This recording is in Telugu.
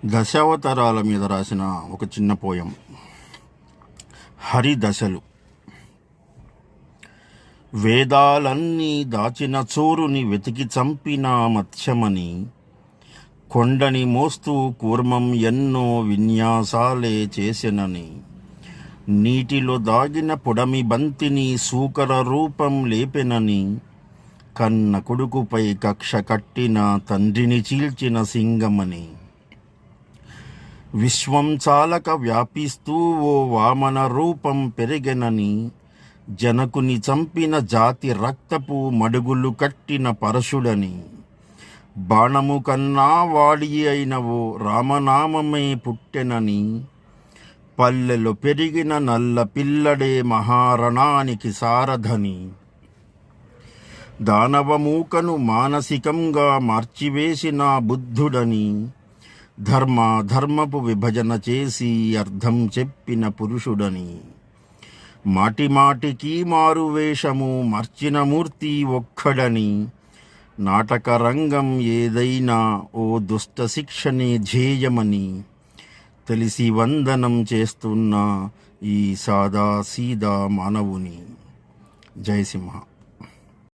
దశావతారాల మీద రాసిన ఒక చిన్న పోయం. హరిదశలు. వేదాలన్నీ దాచిన చోరుని వెతికి చంపిన మత్స్యమని, కొండని మోస్తూ కూర్మం ఎన్నో విన్యాసాలే చేసెనని, నీటిలో దాగిన పొడమి బంతిని సూకర రూపం లేపెనని, కన్న కొడుకుపై కక్ష కట్టిన తండ్రిని చీల్చిన సింగమని, విశ్వం చాలక వ్యాపిస్తూ ఓ వామన రూపం పెరిగెనని, జనకుని చంపిన జాతి రక్తపు మడుగులు కట్టిన పరశుడని, బాణము కన్నా వాడి అయిన ఓ రామనామమే పుట్టెనని, పల్లెలో పెరిగిన నల్ల పిల్లడే మహారణానికి సారథని, దానవమూకను మానసికంగా మార్చివేసిన బుద్ధుడని, ధర్మపు విభజన చేసి అర్థం చెప్పిన పురుషుడని, మాటిమాటికి మారువేషము మార్చిన మూర్తి ఒక్కడని, నాటక రంగం ఏదైనా ఓ దుష్ట శిక్షనే ధ్యేయమని తెలిసి వందనం చేస్తున్న ఈ సాదా సీదా మానవుని. జయసింహ.